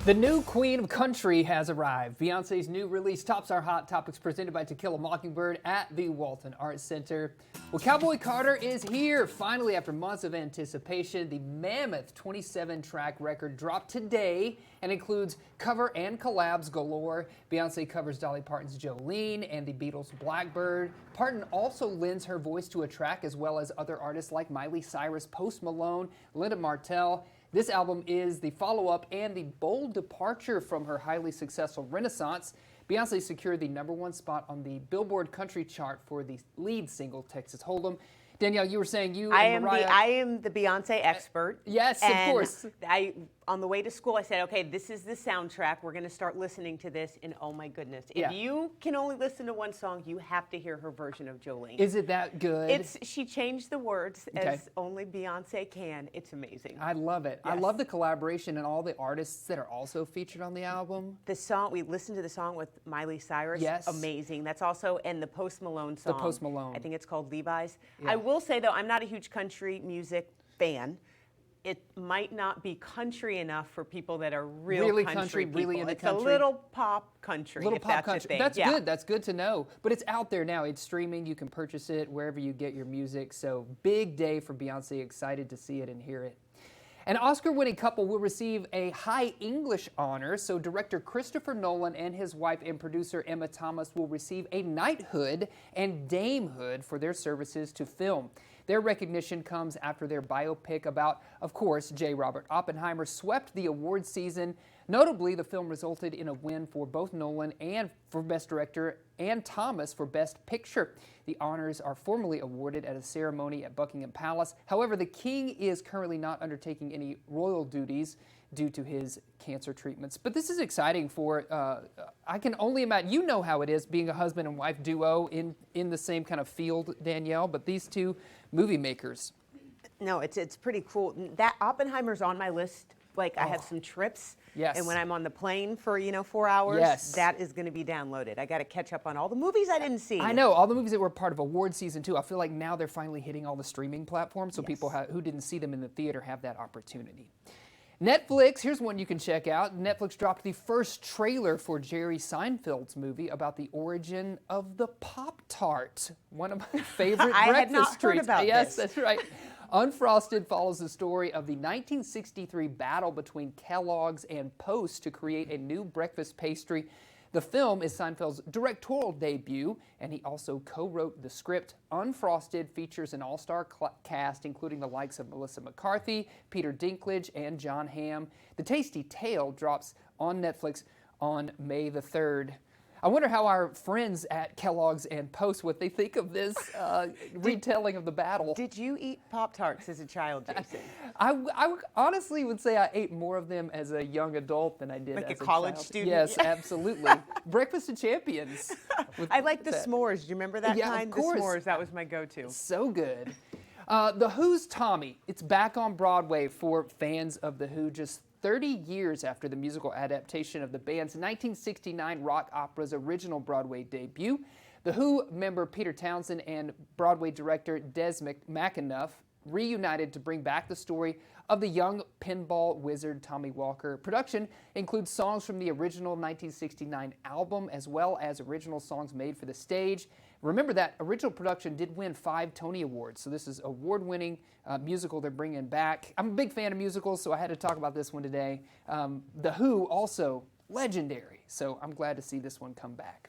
The new queen of country has arrived. Beyonce's new release tops our Hot Topics presented by To Kill a Mockingbird at the Walton Arts Center. Well, Cowboy Carter is here. Finally, after months of anticipation, the mammoth 27-track record dropped today and includes cover and collabs galore. Beyonce covers Dolly Parton's Jolene and the Beatles' Blackbird. Parton also lends her voice to a track as well as other artists like Miley Cyrus, Post Malone, Linda Martell. This album is the follow-up and the bold departure from her highly successful Renaissance. Beyonce secured the #1 spot on the Billboard Country chart for the lead single, Texas Hold'em. Danielle, you were saying and Mariah... I am the Beyonce expert. Yes, of course. On the way to school, I said, okay, this is the soundtrack. We're going to start listening to this, and oh my goodness. If you can only listen to one song, you have to hear her version of Jolene. Is it that good? She changed the words as only Beyonce can. It's amazing. I love it. Yes. I love the collaboration and all the artists that are also featured on the album. The song, we listened to the song with Miley Cyrus. Yes. Amazing. That's also, and the Post Malone song. The Post Malone. I think it's called Levi's. Yeah. I will say, though, I'm not a huge country music fan. It might not be country enough for people that are really country people. Really into it's country. A little pop country. Little if pop that's country. A thing. That's good. That's good to know. But it's out there now. It's streaming. You can purchase it wherever you get your music. So big day for Beyonce. Excited to see it and hear it. An Oscar-winning couple will receive a High English honor. So director Christopher Nolan and his wife and producer Emma Thomas will receive a knighthood and damehood for their services to film. Their recognition comes after their biopic about, of course, J. Robert Oppenheimer swept the award season. Notably, the film resulted in a win for both Nolan and for Best Director and Thomas for Best Picture. The honors are formally awarded at a ceremony at Buckingham Palace. However, the king is currently not undertaking any royal duties due to his cancer treatments. But this is exciting for, I can only imagine, you know how it is being a husband and wife duo in the same kind of field, Danielle, but these two movie makers. No, it's pretty cool. That Oppenheimer's on my list. Like, I have some trips. Yes. And when I'm on the plane for, 4 hours, that is going to be downloaded. I got to catch up on all the movies I didn't see. I know, all the movies that were part of award season, too. I feel like now they're finally hitting all the streaming platforms, so people who didn't see them in the theater have that opportunity. Netflix, here's one you can check out. Netflix dropped the first trailer for Jerry Seinfeld's movie about the origin of the Pop-Tart, one of my favorite I breakfast had not treats. Heard about yes, this. That's right. Unfrosted follows the story of the 1963 battle between Kellogg's and Post to create a new breakfast pastry. The film is Seinfeld's directorial debut, and he also co-wrote the script. Unfrosted features an all-star cast, including the likes of Melissa McCarthy, Peter Dinklage, and John Hamm. The tasty tale drops on Netflix on May the 3rd. I wonder how our friends at Kellogg's and Post, what they think of this retelling of the battle. Did you eat Pop-Tarts as a child, Jason? I honestly would say I ate more of them as a young adult than I did as a college child. student? Yes, absolutely. Breakfast of Champions. I like the s'mores. Do you remember that kind? Of course. The s'mores, that was my go-to. So good. The Who's Tommy. It's back on Broadway for fans of The Who just 30 years after the musical adaptation of the band's 1969 rock opera's original Broadway debut. The Who member Peter Townsend and Broadway director Des McAnuff reunited to bring back the story of the young pinball wizard Tommy Walker. Production includes songs from the original 1969 album as well as original songs made for the stage. Remember that original production did win 5 Tony Awards, so this is award-winning musical they're bringing back. I'm a big fan of musicals, so I had to talk about this one today. The Who, also legendary, so I'm glad to see this one come back.